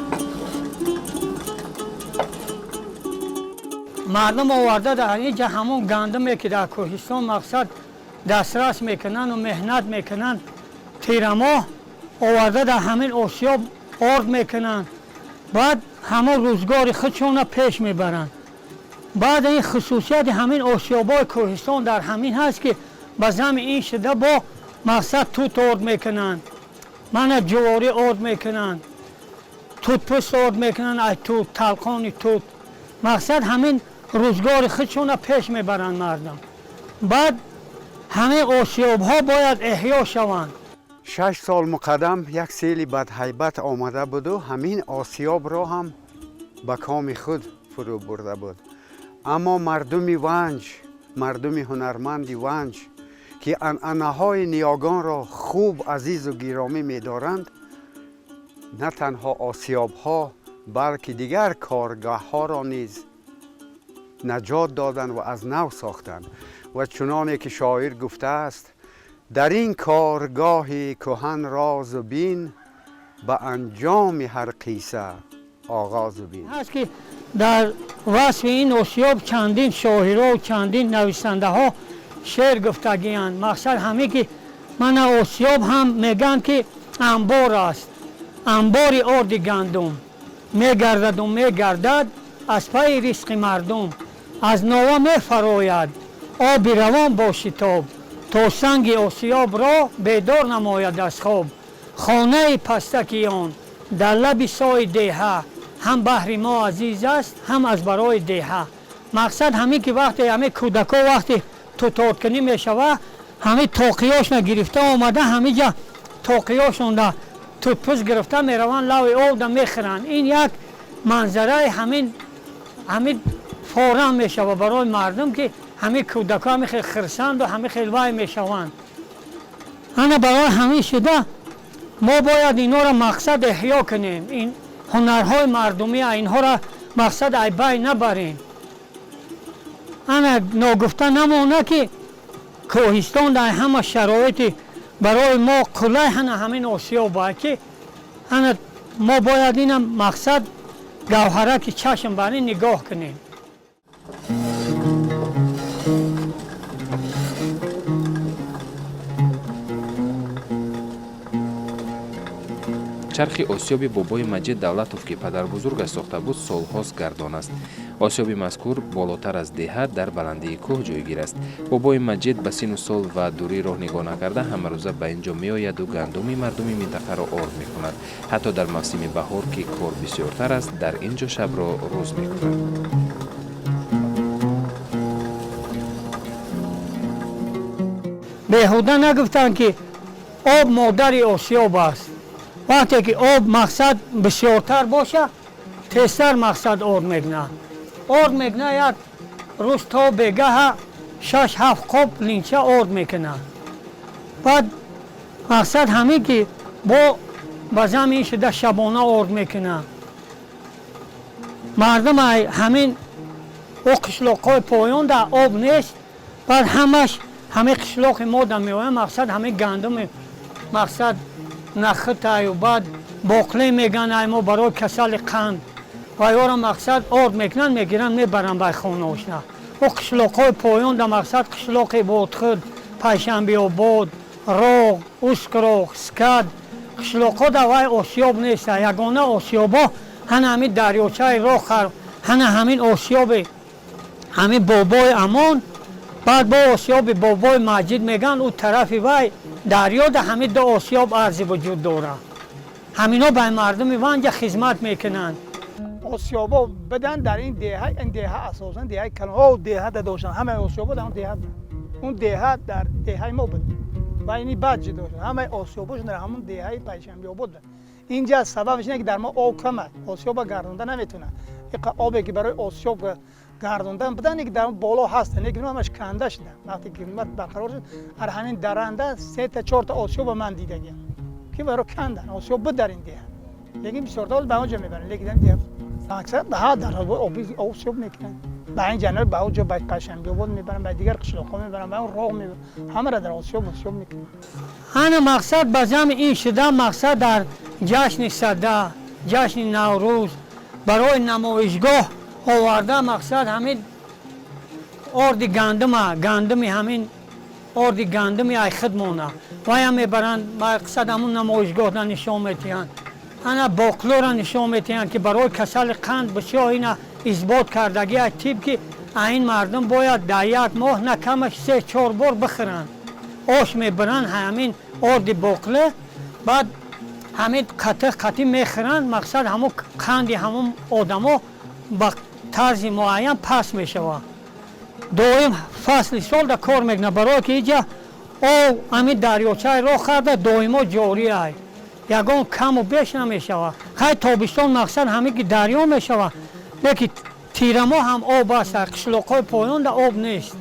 мардум оварда дар инҷа ҳамон гандуме ки дар кӯҳистон мақсад дастрас мекунанд ва меҳнат мекунанд тирамоҳ оварда дар ҳамин осёб орд мекунанд, баъд ҳамон рӯзгори худшона пеш мебаранд. баъд ин хусусияти ҳамин осёбҳои кӯҳистон дар ҳамин ҳаст ки ба зами ин шуда бо мақсад тут орд мекунанд, мана ҷуворӣ орд мекунанд, тутпӯст орд мекунанд, ай тут талқони тут, мақсад ҳамин рӯзгори худшона пеш мебаранд мардум. баъд ҳамин осёбҳо бояд эҳё шаванд. 6 сол муқаддам як сели бадҳайбат омада буду ҳамин осёбро ҳам ба коми худ фурӯ бурда буд. аммо мардуми Ванҷ, мардуми ҳунарманди Ванҷ ки анъанаҳои ниёгонро хуб азизу гиромӣ медоранд, на танҳо осёбҳо балки дигар коргоҳҳоро низ наҷот доданд ва аз нав сохтанд. ва чуноне ки шоир гуфтааст: дар ин коргоҳи кӯҳан розу бин ба анҷоми ҳар қисса оғозу бин. ҳаст ки дар васфи ин осёб чандин шоиро чандин нависандаҳо шеър гуфтагиянд. мақсад ҳамин ки мана осёб ҳам мегӯянд ки амбор аст, амбори орди гандум мегардаду мегардад аз пайи ризқи мардум, аз нова мефарояд оби равон бо шитоб, то санги осёбро бедор намояд аз хоб. хонаи пастаки он дар лаби сои деҳа, ҳам баҳри мо азиз аст, ҳам аз барои деҳа. мақсад ҳамин ки вақте ҳамин кӯдако вақте тутоткунӣ мешава, ҳамин тоқиёшна гирифта омада, ҳаминҷа тоқиёшонда тутпӯст гирифта мераванд, лави обда мехӯранд. ин як манзараи ҳамин форам мешава барои мардум ки ҳамин кӯдако ҳамин хел хирсанду ҳамин хел вай мешаванд. ана барои ҳамин шуда мо бояд инҳоро мақсад эҳё кунем, ин ҳунарҳои мардумия инҳоро мақсад ай байн набарем. ана ногуфта намона ки кӯҳистон дар ҳама шароити барои мо қулай ҳамин осёб ба ки ана мо бояд ина мақсад гавҳара ки чашм бар ин нигоҳ кунем. чархи осёби бобои Маҷид Давлатов ки падарбузургаш сохта буд солҳост гардон аст. осёби мазкур болотар аз деҳа дар баландии кӯҳ ҷойгир аст. бобои Маҷид ба сину сол ва дурӣ роҳ нигоҳ накарда ҳамарӯза ба ин ҷо меояду гандуми мардуми минтақаро орд мекунад. ҳатто дар мавсими баҳор ки кор бисёртар аст, дар ин ҷо шабро рӯз мекунад. беҳуда нагуфтанд ки об модари осёб аст. вақте ки об мақсад бисёртар боша, тезтар мақсад орд мекунад. орд мекунад як рӯз то бегаҳа 6-7 қоб линча орд мекунад. баъд мақсад ҳамин ки ба замин шуда шабона орд мекунад. мардум ҳамин қишлоқҳои поён дар об нест, баъд ҳамаш ҳамин қишлоқи мо да меояд, мақсад ҳамин гандуми мақсад нахитаю, баъд боқле мегӯянд ай мо барои касали қанд ва ёро мақсад орд мекунанд, мегиранд мебаранд ба хонаошна. ӯ қишлоқҳои поён да мақсад қишлоқи Бодхуд, Пайшанбиобод, Роғ, Ускроғ, Скад қишлоқҳо да вай осёб неста. ягона осёбҳо ҳана ҳамин дарёчаи Роғ, ҳана ҳамин осёби ҳамин бобои Амон, баъд бо осёби бобои Маҷид мегӯянд ӯ тарафи вай дарё да ҳамин ду осёб арзи вуҷуд дорад. ҳамино ба мардуми Ванҷа хизмат мекунанд. осёбо бидан дар ин деҳа асосан деҳаи калон деҳа да доштанд, ҳамаи осёбо дар он деҳа дар деҳаи мо буд ва ини баъд ҷудо шуд. ҳамаи осёбошон дар ҳамон деҳаи Пайшанбиобод буд. инҷа сабабаш ин ки дар мо об кам аст, осёба гардонда наметавонад. обе ки барои осёб гардондан будан ки дар боло ҳастанд, лекин ҳамаш канда шуда. вақте ки барқарор шуд, ҳар ҳамин даранда 3-4 осёба ман дидагиам که برای کندن آسیاب بدارین دیگه لیکن بسیار دول به اونجا میبرن لیکن دیگه اکثر به در آسیاب میکنن به این جنرال به اونجا باید قشنگی بود میبرن به دیگر قشلاق‌ها میبرن به اون راه میبرن همه را در آسیاب میکنن. انا مقصد بازم این شده مقصد در جشن صده جشن نوروز برای نمایشگاه آورده مقصد همین ارد گندم همین ارد گندم ای خدمونه و هم میبرند مقصد همون نمایشگاه را نشان میتین انا باقلو را نشان میتین که برای کسل قند بسیار این اثبات کردگی ای تیپ که این مردم باید در یک ماه نکمش 3-4 بار بخورن آش میبرن همین ارد باقله بعد همین قطعی میخورن مقصد همون قندی همون آدما با طرز معین پس میشوه دویم فصل سال در کار میکنه برای که اینجا او همین دریاچه را خورده دویما جاری ای یگان کم و بیش نمیشوه خیلی تابستان مقصد همین که دریا میشوه لیکن تیرما هم آب است قشلاق‌های پایان در آب نیست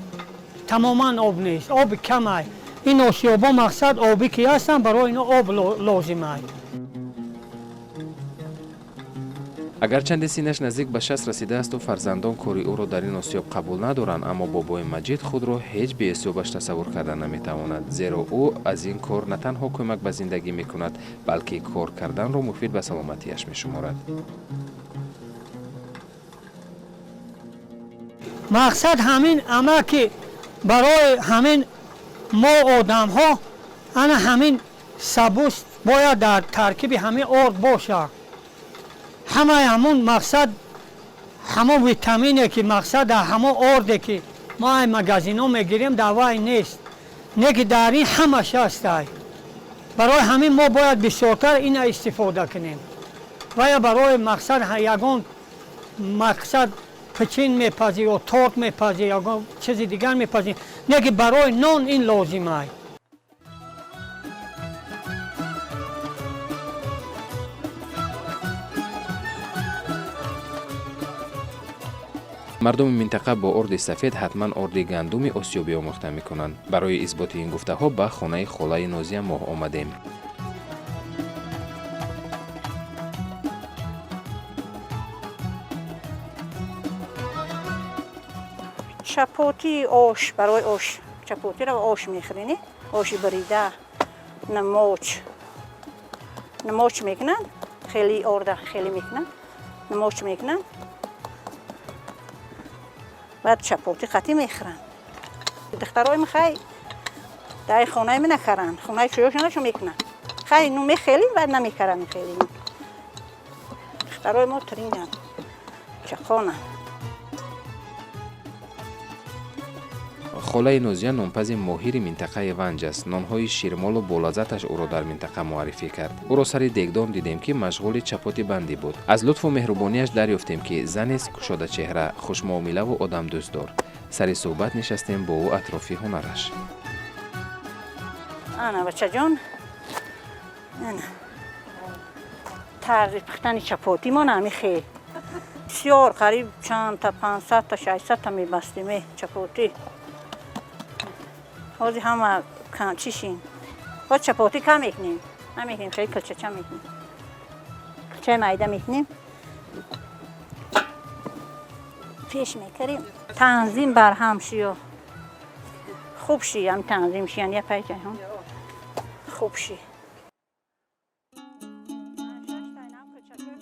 تماما آب نیست آب کم ای این آسیابا مقصد آبی که هستن برای اینا آب لازم ای اگرچند سینش نزدیک به 60 رسیده است و فرزندان کاری او را در این آسیاب قبول ندارند اما بابای مجید خود را هیچ بی آسیابش تصور کردن نمیتواند زیرا او از این کار نه تنها کمک به زندگی میکند بلکه کار کردن را مفید به سلامتیش میشمارد. مقصد همین اما که برای همین ما آدم ها همین سبوس باید در ترکیب همین ارد باشه همه همون مقصد همون ویتامینی که مقصد در همون ارده که ما این مگزینا میگیریم دوایی نیست نه که در این همش هست برای همین ما باید بسیارتر این استفاده کنیم و یا برای مقصد یگان مقصد پچین میپذی یا تورت میپذی یا چیزی دیگر میپذی نه که برای نان این لازمه مردم منطقه با ارد سفید حتما ارد گندم آسیابی آموخته میکنند. برای اثبات این گفته ها به خانه خاله نازی ما آمدیم. چپاتی آش برای آش چپاتی را آش میخورینی آش بریده نماچ میکنن خیلی ارده خیلی میکنن نماچ میکنن بعد چپاتی قطعی میخورن دخترای من خیلی در خانه من نکرن خانه شویاشون میکنن خیلی نو میخیلی بعد نمیکرن خیلی نو دخترای ما ترینن چخانه خاله نازیه نانپز ماهر منطقه ونج است. نانهای شیرمال و بولازتش او را در منطقه معرفی کرد. او را سر دیگدان دیدیم که مشغول چپاتی بندی بود. از لطف و مهربانیش دریافتیم که زنی است کشاده چهره، خوشمعامله و آدم دوست دار. سر صحبت نشستیم با او اطراف هنرش. انا بچه جان انا طرز پختن چپاتی ما نمی خیلی بسیار قریب چند تا 500 تا 600 تا میبستیم چپاتی حاضی همه چیشین با چپاتی کم میکنیم نمیکنیم خیلی کلچه چم میکنیم کلچه مایده میکنیم پیش میکریم تنظیم بر هم شی خوب شی هم تنظیم شی یعنی پیچه هم خوب شی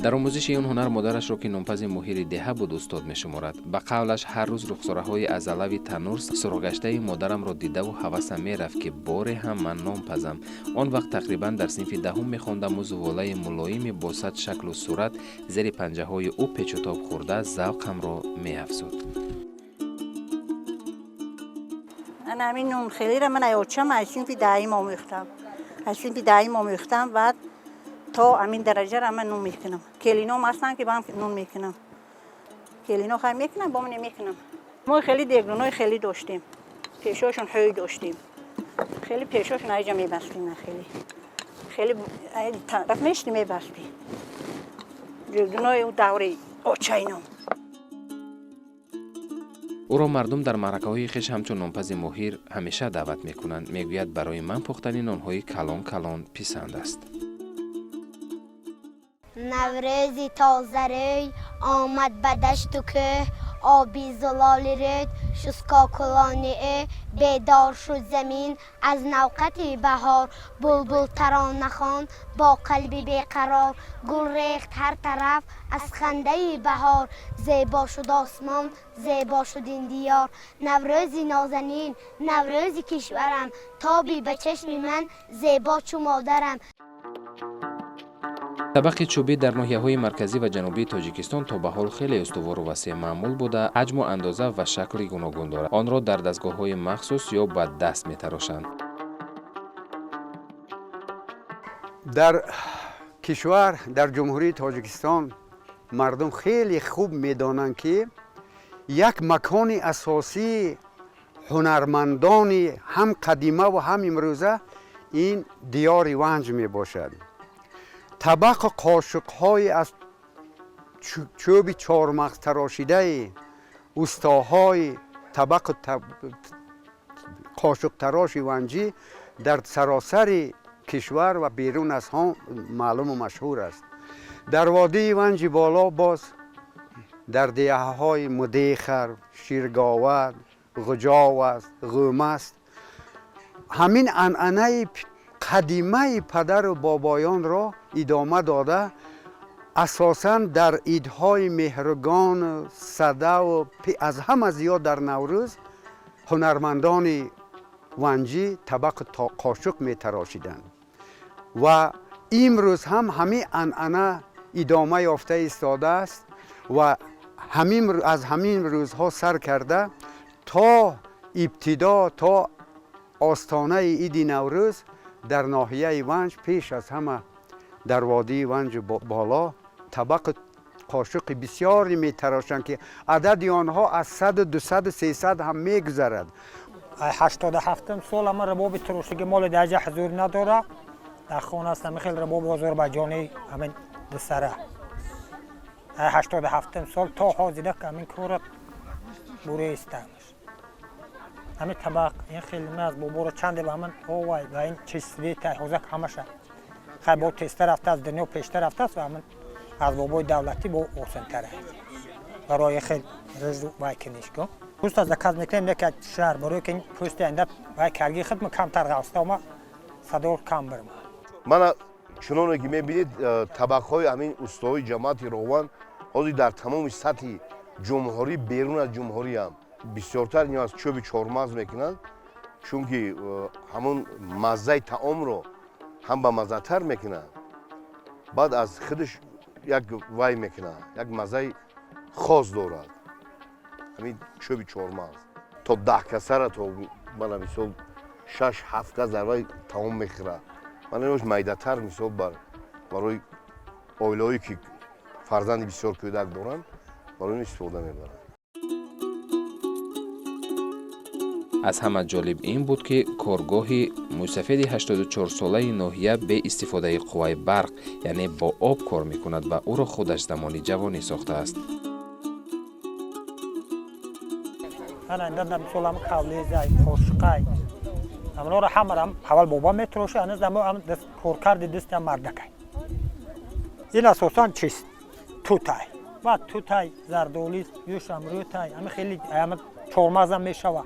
در آموزش این هنر مادرش را که نانپز ماهر دهه بود استاد می‌شمارد. به قولش هر روز رخساره‌های از علوی تنور سرخگشته مادرم را دیده و هوسم می‌رفت که باره هم من نانپزم. آن وقت تقریبا در صنف دهم می‌خواندم و زواله ملایم با صد شکل و صورت زیر پنجه‌های او پیچ و تاب خورده ذوقم را می‌افزود. انا همین نون خیلی را من ایوچم از صنف دهم آموختم. از صنف دهم آموختم بعد تا همین درجه را من نون میکنم. کلینو هستن که با هم نون میکنم. کلینو خیلی میکنم با من نمیکنم. ما خیلی دیگرانای خیلی داشتیم. پیشاشون خیلی داشتیم. خیلی پیشاشون اینجا میبستیم خیلی طرف میشتی میبستیم. دیگرانای دوره آچینم. او را مردم در معرکه‌های خویش همچون نانپز ماهر همیشه دعوت میکنند. میگوید برای من پختن نان‌های کلان کلان پسند است. نوروزی تازه روی آمد به دشت و کوه آبی زلالی رید شسکا کلانی بیدار شد زمین از نوقت بهار بلبل ترانه خواند با قلبی بیقرار گل ریخت هر طرف از خنده بهار زیبا شد آسمان زیبا شد این دیار نوروزی نازنین نوروزی کشورم تابی به چشم من زیبا چو مادرم. طبق چوبی در ناحیه‌های مرکزی و جنوبی تاجیکستان تا به حال خیلی استوار و وسیع معمول بوده، حجم و اندازه و شکل گوناگون دارد. آن را در دستگاه‌های مخصوص یا با دست می‌تراشند. در کشور در جمهوری تاجیکستان مردم خیلی خوب می‌دانند که یک مکان اساسی هنرمندان هم قدیمه و هم امروزه این دیار ونج میباشد. طبق قاشق‌های از چوب چهارمغز تراشیده استاهای طبق قاشق تراش ونجی در سراسر کشور و بیرون از هم معلوم و مشهور است. در وادی ونج بالا باز در دیهه‌های مدیخر، شیرگاود، غجاوست، غومست همین عنعنه قدیمه پدر و بابایان را ادامه داده اساساً در عیدهای مهرگان صده و از همه زیاد در نوروز هنرمندان ونجی طبق قاشق می تراشیدند و امروز هم همین عنعنه ادامه یافته ایستاده است و از همین روزها سر کرده تا ابتدا تا آستانه عید نوروز در ناحیه ونج پیش از همه در وادی ونج بالا طبق قاشق بسیاری می تراشند که عدد آنها از 100 200 300 هم می گذرد. 87 سال اما رباب تراشگی مال درجه حضور نداره. در خانه هستم خیلی رباب آذربایجانی همین دسره 87 سال تا حاضره که همین کار بوره استمش همین طبق این خیلی از بابا رو چنده به همین هوای و این چیز سویت حوزه همشه خیلی با تسته رفته از دنیا پیشتر رفته است و همین از بابای دولتی با اوسن تره برای خیلی رزو وای کنیشگاه پوست از دکاز میکنیم یک شهر برای که این پوست اینده وای کرگی خدمه کمتر غوسته و ما صدور کم برم من چنانه که میبینید طبقهای همین استوهای جماعت روان حاضر در تمام سطح جمهوری بیرون از جمهوری هم بسیارتر این از چوب چهارمغز میکنند چون که همون مزه طعام رو هم به مزه تر میکنند بعد از خودش یک وای میکنند یک مزه خاص دارد همین چوب چهارمغز تا 10 کسه را تا من مثال 6 7 کس در وای طعام میخوره من اینوش میده تر مثال برای اویلایی که فرزند بسیار کودک دارن برای این استفاده میبرن. از همه جالب این بود که کارگاه موسفید 84 ساله ناحیه به استفاده قوای برق یعنی با آب کار میکند و او را خودش زمانی جوانی ساخته است. من اندازم سلام کاولی زای خوشقای امروز را همرم اول بابا میتروشه هنوز هم دست کار کرد دست مردکه این اساساً چیست توتای و توتای زردولی یوشم روتای همه خیلی همه چهارمغزم میشوه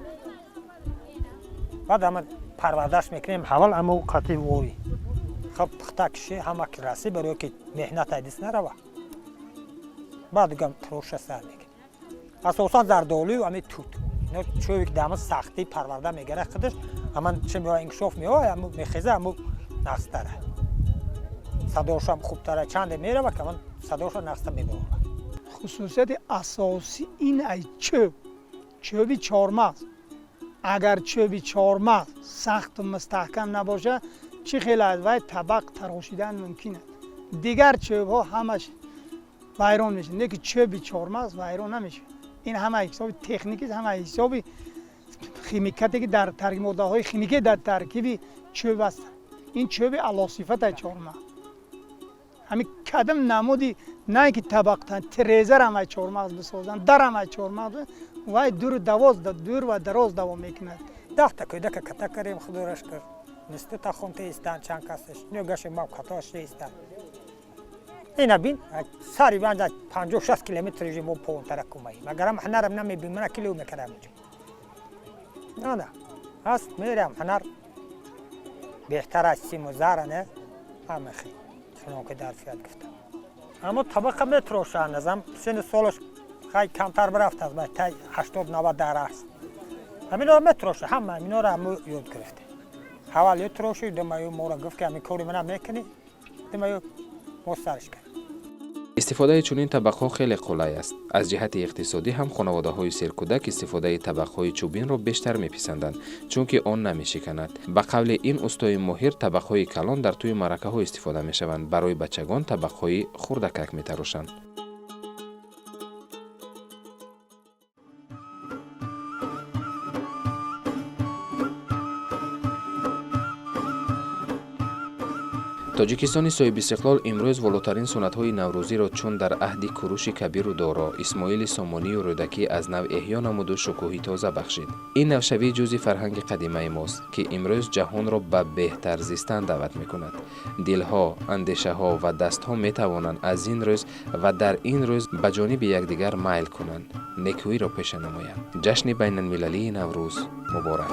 بعد همه پروردش میکنیم اول همه قطعی ووری خب پخته کشی همه که رسی برای که مهنت دست نروه بعد دیگه تروشه سر میکنیم اساساً زردولی و همه توت اینا چوبی که دامه سختی پرورده میگیره خودش همان چه میوه انکشاف میوه همو میخیزه همو نقصتره صداش هم خوبتره چند میره و که من صداش رو نقصته میبره خصوصیت اساسی این ای چوبی چهارمغز اگر چوبی چهارمغز سخت و مستحکم نباشه چی خیلی از وای طبق تراشیدن ممکنه دیگر چوب ها همش ویران میشه نه که چوبی چهارمغز ویران نمیشه این همه حساب تکنیکی همه حساب خیمیکاتی که در ترکیب ماده های خیمیکی در ترکیب چوب است این چوب علاصفت چهارمغز همین کدام نمودی نه که طبق تریزر هم چهارمغز بسازن در هم چهارمغز وای دور و دراز دوام میکند 10 تا که کتا کریم خودش کرد نسته تا خونته استان چند کسش نگاش ما کتاش استان اینا بین سری بند 50-60 کیلومتر ما پون ترک کومایی مگر هم هنرم نمیبینم من کیلومتر نه هست میرم هنر بهتر از 30,000 نه همه خیلی چون که در فیاد گفتم اما طبقه متروش نظام سن سالش خیلی کمتر برفت از باید 80-90 در است همین رو متروشه همه همین رو هم یاد گرفته حوال یاد تروشی دمایو مورا گفت که همین کوری منم میکنی دمایو مسترش کرد استفاده چنین طبقه‌ها خیلی قلای است. از جهت اقتصادی هم خانواده‌های سیرکودک استفاده طبقه‌های چوبین را بیشتر می‌پسندند چون که آن نمی‌شکند. به قول این استاد ماهر طبقه‌های کلان در توی معرکه‌ها استفاده می‌شوند. برای بچگان طبقه‌های خردکک می‌تراشند. تاجیکستان صاحب استقلال امروز والاترین سنت‌های نوروزی را چون در عهد کوروش کبیر و دارا اسماعیل سامانی و رودکی از نو احیا نمود و شکوهی تازه بخشید. این نوشوی جزء فرهنگ قدیمی ماست که امروز جهان را به بهتر زیستن دعوت می‌کند. دلها، اندیشه‌ها و دست‌ها می‌توانند از این روز و در این روز به جانب یکدیگر میل کنند. نیکویی را پیش نمایند. جشن بین‌المللی نوروز مبارک.